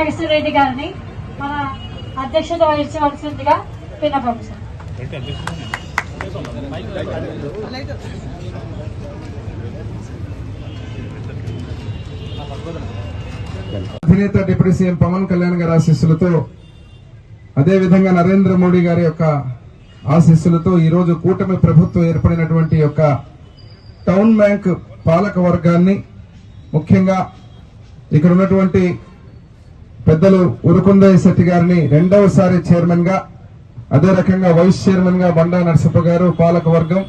నాగేశ్వర రెడ్డి గారిని మన అధ్యక్షత వహించవలసిందిగా విన్నపం సార్. అధినేత డిప్యూటీ సీఎం పవన్ కళ్యాణ్ గారి ఆశీస్సులతో, అదేవిధంగా నరేంద్ర మోడీ గారి యొక్క ఆశీస్సులతో ఈరోజు కూటమి ప్రభుత్వం ఏర్పడినటువంటి యొక్క టౌన్ బ్యాంక్ పాలక వర్గాన్ని, ముఖ్యంగా ఇక్కడ ఉన్నటువంటి పెద్దలు ఉరుకుందయ్య శెట్టి గారిని రెండవసారి చైర్మన్ గా, అదే రకంగా వైస్ చైర్మన్ గా బండా నరసప్ప గారు, పాలక వర్గం,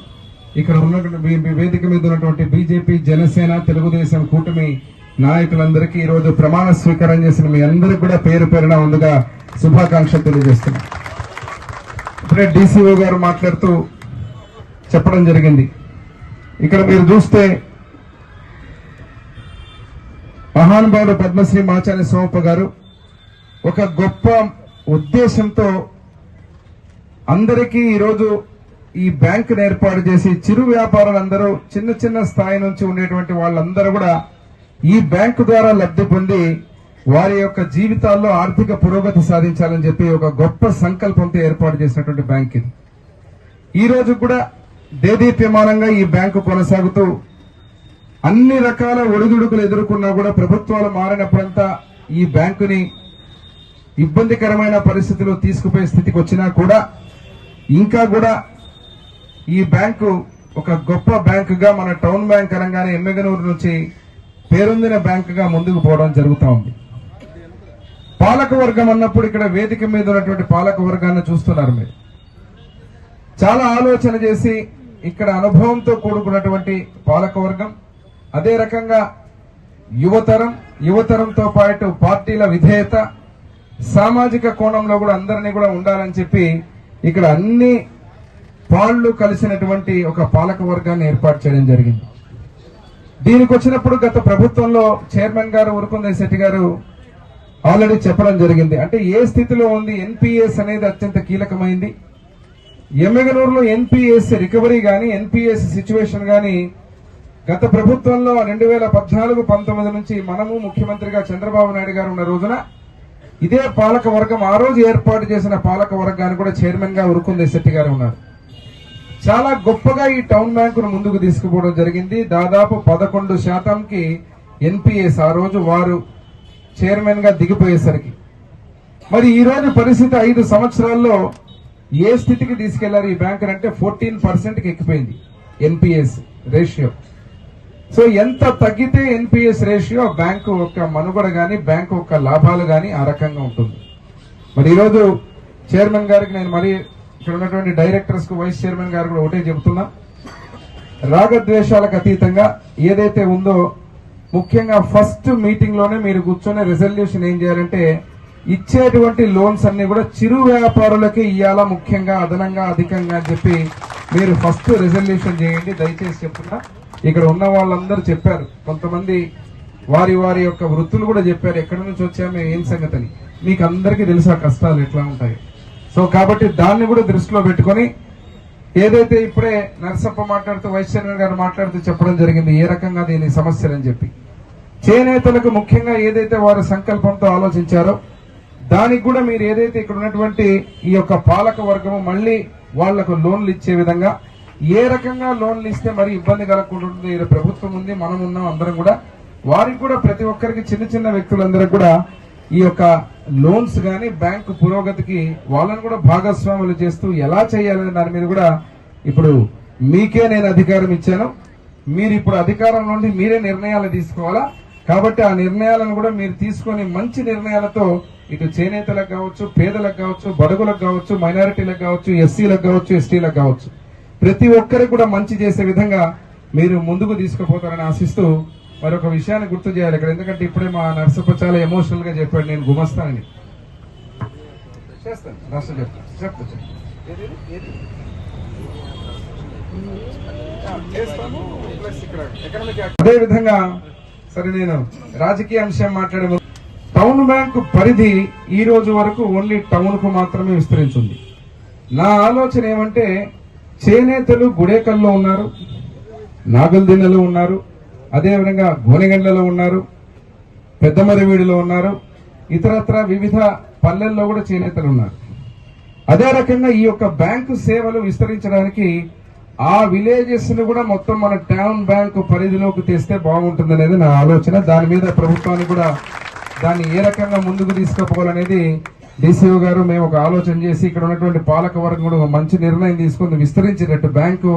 ఇక్కడ ఉన్నటువంటి వేదిక మీద ఉన్నటువంటి బీజేపీ, జనసేన, తెలుగుదేశం కూటమి నాయకులందరికీ ఈరోజు ప్రమాణ స్వీకారం చేసిన మీ అందరికీ కూడా పేరు పేరున ముందుగా శుభాకాంక్షలు తెలియజేస్తున్నా. ఇప్పుడే డీసీఓ గారు మాట్లాడుతూ చెప్పడం జరిగింది. ఇక్కడ మీరు చూస్తే మహానుభావుడు పద్మశ్రీ మాచాని సోమప్ప గారు ఒక గొప్ప ఉద్దేశంతో అందరికీ ఈరోజు ఈ బ్యాంకును ఏర్పాటు చేసి చిరు వ్యాపారులందరూ చిన్న చిన్న స్థాయి నుంచి ఉండేటువంటి వాళ్ళందరూ కూడా ఈ బ్యాంకు ద్వారా లబ్ధి పొంది వారి యొక్క జీవితాల్లో ఆర్థిక పురోగతి సాధించాలని చెప్పి ఒక గొప్ప సంకల్పంతో ఏర్పాటు చేసినటువంటి బ్యాంక్ ఇది. ఈ రోజు కూడా దేదీప్యమానంగా ఈ బ్యాంకు కొనసాగుతూ అన్ని రకాల ఒడిదుడుకులు ఎదుర్కొన్నా కూడా ప్రభుత్వాలు మారినప్పుడంతా ఈ బ్యాంకుని ఇబ్బందికరమైన పరిస్థితుల్లో తీసుకుపోయే స్థితికి వచ్చినా కూడా ఇంకా కూడా ఈ బ్యాంకు ఒక గొప్ప బ్యాంకుగా మన టౌన్ బ్యాంక్ అనగానే ఎమ్మెగనూరు నుంచి పేరొందిన బ్యాంకుగా ముందుకు పోవడం జరుగుతూ ఉంది. పాలక వర్గం అన్నప్పుడు ఇక్కడ వేదిక మీద ఉన్నటువంటి పాలక వర్గాన్ని చూస్తున్నారు మీరు. చాలా ఆలోచన చేసి ఇక్కడ అనుభవంతో కూడుకున్నటువంటి పాలక వర్గం, అదే రకంగా యువతరంతో పాటు పార్టీల విధేయత, సామాజిక కోణంలో కూడా అందరినీ కూడా ఉండాలని చెప్పి ఇక్కడ అన్ని పాళ్లు కలిసినటువంటి ఒక పాలక వర్గాన్ని ఏర్పాటు చేయడం జరిగింది. దీనికి వచ్చినప్పుడు గత ప్రభుత్వంలో చైర్మన్ గారు ఉరుకుందయ్య శెట్టి గారు ఆల్రెడీ చెప్పడం జరిగింది. అంటే ఏ స్థితిలో ఉంది, ఎన్పీఎస్ అనేది అత్యంత కీలకమైంది. ఎమ్మెగనూరులో ఎన్పీఎస్ రికవరీ గాని, ఎన్పీఎస్ సిచ్యువేషన్ గాని గత ప్రభుత్వంలో 2014-19 నుంచి మనము ముఖ్యమంత్రిగా చంద్రబాబు నాయుడు గారు ఉన్న రోజున ఇదే పాలక వర్గం ఆ రోజు ఏర్పాటు చేసిన పాలక వర్గాన్ని కూడా చైర్మన్ గా ఉరుకుందయ్య శెట్టి గారు ఉన్నారు. చాలా గొప్పగా ఈ టౌన్ బ్యాంకును ముందుకు తీసుకుపోవడం జరిగింది. దాదాపు 11%కి ఎన్పీఎస్ ఆ రోజు వారు చైర్మన్ గా దిగిపోయేసరికి, మరి ఈ రోజు పరిస్థితి 5 సంవత్సరాల్లో ఏ స్థితికి తీసుకెళ్లారు ఈ బ్యాంకు అంటే 14%కి ఎక్కిపోయింది ఎన్పీఎస్ రేషియో. సో ఎంత తగ్గితే ఎన్పీఎస్ రేషియో బ్యాంకు యొక్క మనుగడ గాని, బ్యాంకు యొక్క లాభాలు గాని ఆ రకంగా ఉంటుంది. మరి ఈరోజు చైర్మన్ గారికి నేను మరి ఇక్కడ ఉన్నటువంటి డైరెక్టర్స్ కు, వైస్ చైర్మన్ గారు కూడా ఒకటే చెబుతున్నా, రాగద్వేషాలకు అతీతంగా ఏదైతే ఉందో ముఖ్యంగా ఫస్ట్ మీటింగ్ లోనే మీరు కూర్చొని రెజల్యూషన్ ఏం చేయాలంటే ఇచ్చేటువంటి లోన్స్ అన్ని కూడా చిరు వ్యాపారులకే ఇవ్వాలా, ముఖ్యంగా అదనంగా అధికంగా అని చెప్పి మీరు ఫస్ట్ రెజల్యూషన్ చేయండి. దయచేసి చెప్తున్నా, ఇక్కడ ఉన్న వాళ్ళందరూ చెప్పారు, కొంతమంది వారి వారి యొక్క వృత్తులు కూడా చెప్పారు, ఎక్కడి నుంచి వచ్చామో ఏం సంగతి అని. మీకు అందరికీ తెలుసు ఆ కష్టాలు ఎట్లా ఉంటాయి. సో కాబట్టి దాన్ని కూడా దృష్టిలో పెట్టుకుని ఏదైతే ఇప్పుడే నరసప్ప మాట్లాడుతూ, వైస్ చైర్మన్ గారు మాట్లాడుతూ చెప్పడం జరిగింది ఏ రకంగా దీని సమస్యలని చెప్పి, చేనేతలకు ముఖ్యంగా ఏదైతే వారు సంకల్పంతో ఆలోచించారో దానికి కూడా మీరు ఏదైతే ఇక్కడ ఉన్నటువంటి ఈ యొక్క పాలక వర్గము మళ్ళీ వాళ్లకు లోన్లు ఇచ్చే విధంగా, ఏ రకంగా లోన్లు ఇస్తే మరి ఇబ్బంది కలగకుండా ప్రభుత్వం ఉంది, మనం ఉన్నాం అందరం కూడా, వారికి కూడా ప్రతి ఒక్కరికి చిన్న చిన్న వ్యక్తులందరికీ కూడా ఈ యొక్క లోన్స్ గాని బ్యాంకు పురోగతికి వాళ్ళని కూడా భాగస్వాములు చేస్తూ ఎలా చేయాలనే దాని మీద కూడా ఇప్పుడు మీకే నేను అధికారం ఇచ్చాను. మీరు ఇప్పుడు అధికారం నుండి మీరే నిర్ణయాలు తీసుకోవాలా. కాబట్టి ఆ నిర్ణయాలను కూడా మీరు తీసుకొని మంచి నిర్ణయాలతో ఇటు చేనేతలకు కావచ్చు, పేదలకు కావచ్చు, బడుగులకు కావచ్చు, మైనారిటీలకు కావచ్చు, ఎస్సీలకు కావచ్చు, ఎస్టీలకు కావచ్చు, ప్రతి ఒక్కరికి కూడా మంచి చేసే విధంగా మీరు ముందుకు తీసుకుపోతారని ఆశిస్తూ మరొక విషయాన్ని గుర్తు చేయాలి ఇక్కడ. ఎందుకంటే ఇప్పుడే మా నరసప్ప చాలా ఎమోషనల్ గా చెప్పాడు, నేను గుమస్తానని చేస్తాను, రాష్ట్రం చెప్తాను అదే విధంగా. సరే, నేను రాజకీయ అంశం మాట్లాడే టౌన్ బ్యాంకు పరిధి ఈ రోజు వరకు ఓన్లీ టౌన్ కు మాత్రమే విస్తరించింది. నా ఆలోచన ఏమంటే, చేనేతలు గుడేకల్లో ఉన్నారు, నాగల్దిన్నెలో ఉన్నారు, అదేవిధంగా గోనెగండ్లలో ఉన్నారు, పెద్దమరివీడిలో ఉన్నారు, ఇతరత్ర వివిధ పల్లెల్లో కూడా చేనేతలు ఉన్నారు. అదే రకంగా ఈ యొక్క బ్యాంకు సేవలు విస్తరించడానికి ఆ విలేజెస్ ను కూడా మొత్తం మన టౌన్ బ్యాంకు పరిధిలోకి తెస్తే బాగుంటుంది అనేది నా ఆలోచన. దాని మీద ప్రభుత్వానికి కూడా దాన్ని ఏ రకంగా ముందుకు తీసుకుపోవాలనేది డీసీఓ గారు మేము ఒక ఆలోచన చేసి ఇక్కడ ఉన్నటువంటి పాలక వర్గం కూడా ఒక మంచి నిర్ణయం తీసుకుని విస్తరించేటట్టు బ్యాంకు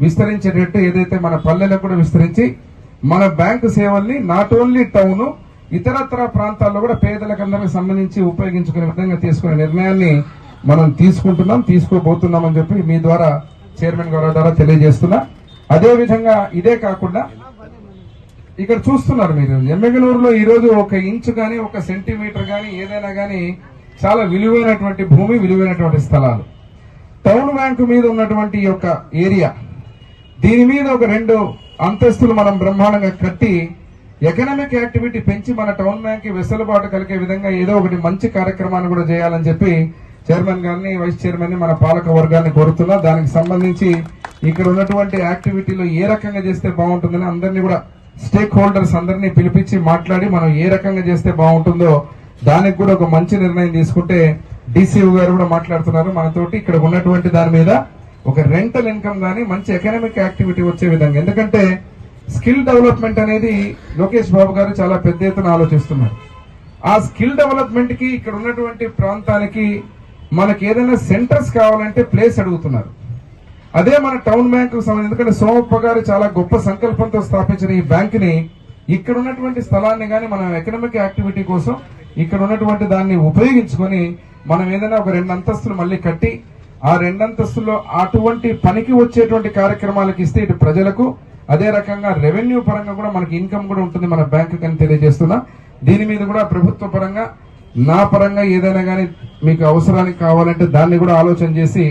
విస్తరించేటట్టు ఏదైతే మన పల్లెలకు కూడా విస్తరించి మన బ్యాంకు సేవల్ని నాట్ ఓన్లీ టౌన్ ఇతరత్ర ప్రాంతాల్లో కూడా పేదలకందరికి సంబంధించి ఉపయోగించుకునే విధంగా తీసుకునే నిర్ణయాన్ని మనం తీసుకోబోతున్నామని చెప్పి మీ ద్వారా చైర్మన్ గారి ద్వారా తెలియజేస్తున్నా. అదే విధంగా ఇదే కాకుండా ఇక్కడ చూస్తున్నారు మీరు ఎమ్మెగనూరులో ఈ రోజు 1 ఇంచు గాని 1 సెంటీమీటర్ గాని ఏదైనా గాని చాలా విలువైనటువంటి భూమి, విలువైనటువంటి స్థలాలు. టౌన్ బ్యాంకు మీద ఉన్నటువంటి ఈ యొక్క ఏరియా, దీని మీద ఒక 2 అంతస్తులు మనం బ్రహ్మాండంగా కట్టి ఎకనామిక్ యాక్టివిటీ పెంచి మన టౌన్ బ్యాంక్ కి వెసులుబాటు కలిగే విధంగా ఏదో ఒకటి మంచి కార్యక్రమాన్ని కూడా చేయాలని చెప్పి చైర్మన్ గారిని, వైస్ చైర్మన్ ని, మన పాలక వర్గాన్ని కోరుతున్నా. దానికి సంబంధించి ఇక్కడ ఉన్నటువంటి యాక్టివిటీలో ఏ రకంగా చేస్తే బాగుంటుందని అందరినీ కూడా స్టేక్ హోల్డర్స్ అందరినీ పిలిపించి మాట్లాడి మనం ఏ రకంగా చేస్తే బాగుంటుందో దానికి కూడా ఒక మంచి నిర్ణయం తీసుకుంటే డీసీఓ గారు కూడా మాట్లాడుతున్నారు మనతోటి. ఇక్కడ ఉన్నటువంటి దాని మీద ఒక రెంటల్ ఇన్కమ్ గానీ మంచి ఎకనామిక్ యాక్టివిటీ వచ్చే విధంగా, ఎందుకంటే స్కిల్ డెవలప్మెంట్ అనేది లోకేష్ బాబు గారు చాలా పెద్ద ఎత్తున ఆలోచిస్తున్నారు. ఆ స్కిల్ డెవలప్మెంట్ కి ఇక్కడ ఉన్నటువంటి ప్రాంతానికి మనకి ఏదైనా సెంటర్స్ కావాలంటే ప్లేస్ అడుగుతున్నారు. అదే మన టౌన్ బ్యాంకు సంబంధించి, ఎందుకంటే సోమప్ప గారు చాలా గొప్ప సంకల్పంతో స్థాపించిన ఈ బ్యాంక్ ని ఇక్కడ ఉన్నటువంటి స్థలాన్ని గానీ మనం ఎకనామిక్ యాక్టివిటీ కోసం ఇక్కడ ఉన్నటువంటి దాన్ని ఉపయోగించుకొని మనం ఏదైనా ఒక 2 అంతస్తులు మళ్ళీ కట్టి ఆ 2 అంతస్తుల్లో అటువంటి పనికి వచ్చేటువంటి కార్యక్రమాలకు ఇస్తే ఇటు ప్రజలకు అదే రకంగా రెవెన్యూ పరంగా కూడా మనకి ఇన్కమ్ కూడా ఉంటుంది మన బ్యాంకు అని తెలియజేస్తున్నా. దీని మీద కూడా ప్రభుత్వ పరంగా నా పరంగా ఏదైనా గానీ మీకు అవసరానికి కావాలంటే దాన్ని కూడా ఆలోచన చేసి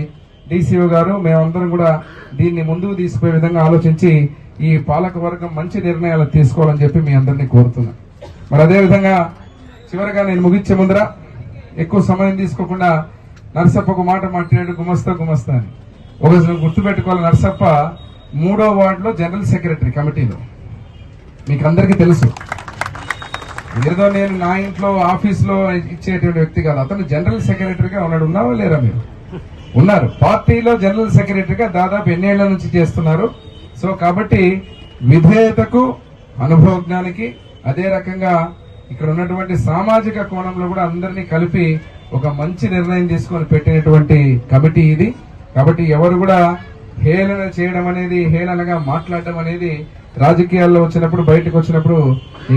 డీసీఓ గారు మేమందరం కూడా దీన్ని ముందుకు తీసుకునే విధంగా ఆలోచించి ఈ పాలక వర్గం మంచి నిర్ణయాలు తీసుకోవాలని చెప్పి మీ అందరినీ కోరుతున్నా. మరి అదే విధంగా చివరిగా నేను ముగించే ముందర ఎక్కువ సమయం తీసుకోకుండా నర్సప్ప ఒక మాట మాట్లాడాడు, గుమస్తా అని. ఒక గుర్తుపెట్టుకోవాలి, నర్సప్ప 3వ వార్డులో జనరల్ సెక్రటరీ కమిటీలో. మీకు అందరికీ తెలుసు, ఏదో నేను నా ఇంట్లో ఆఫీస్ లో ఇచ్చేటువంటి వ్యక్తి కాదు. అతను జనరల్ సెక్రటరీగా ఉన్నాడు. ఉన్నావా లేరా? మీరు ఉన్నారు. పార్టీలో జనరల్ సెక్రటరీగా దాదాపు ఎన్నేళ్ల నుంచి చేస్తున్నారు. సో కాబట్టి విధేయతకు, అనుభవజ్ఞానికి, అదే రకంగా ఇక్కడ ఉన్నటువంటి సామాజిక కోణంలో కూడా అందరినీ కలిపి ఒక మంచి నిర్ణయం తీసుకొని పెట్టినటువంటి కమిటీ ఇది. కాబట్టి ఎవరు కూడా హేళన చేయడం అనేది, హేళనగా మాట్లాడడం అనేది రాజకీయాల్లో వచ్చినప్పుడు, బయటకు వచ్చినప్పుడు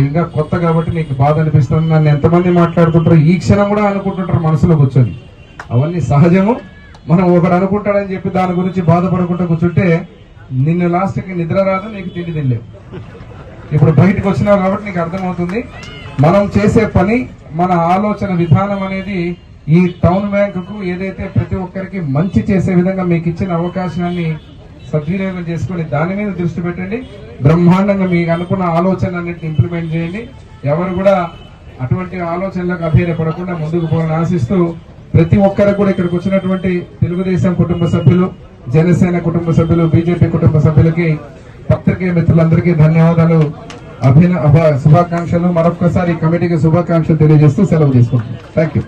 ఇంకా కొత్త కాబట్టి నీకు బాధ అనిపిస్తుంది. నన్ను ఎంతమంది మాట్లాడుతుంటారు ఈ క్షణం కూడా అనుకుంటుంటారు మనసులో కూర్చొని. అవన్నీ సహజము. మనం ఒకడు అనుకుంటాడని చెప్పి దాని గురించి బాధపడకుండా కూర్చుంటే నిన్ను లాస్ట్కి నిద్ర రాదు, నీకు తిండి తినలేవు. ఇప్పుడు బయటకు వచ్చినావు కాబట్టి నీకు అర్థమవుతుంది. మనం చేసే పని, మన ఆలోచన విధానం అనేది ఈ టౌన్ బ్యాంకుకు ఏదైతే ప్రతి ఒక్కరికి మంచి చేసే విధంగా మీకు ఇచ్చిన అవకాశాన్ని సద్వినియోగం చేసుకుని దాని మీద దృష్టి పెట్టండి. బ్రహ్మాండంగా మీకు అనుకున్న ఆలోచన అన్నింటిని ఇంప్లిమెంట్ చేయండి. ఎవరు కూడా అటువంటి ఆలోచనలకు అధైర్యపడకుండా ముందుకు పోవాలని ఆశిస్తూ ప్రతి ఒక్కరు కూడా ఇక్కడికి వచ్చినటువంటి తెలుగుదేశం కుటుంబ సభ్యులు, జనసేన కుటుంబ సభ్యులు, బీజేపీ కుటుంబ సభ్యులకి, పత్రికేయ మిత్రులందరికీ ధన్యవాదాలు, శుభాకాంక్షలు. మరొక్కసారి కమిటీకి శుభాకాంక్షలు తెలియజేస్తూ సెలవు తీసుకుంటున్నాను. Thank you.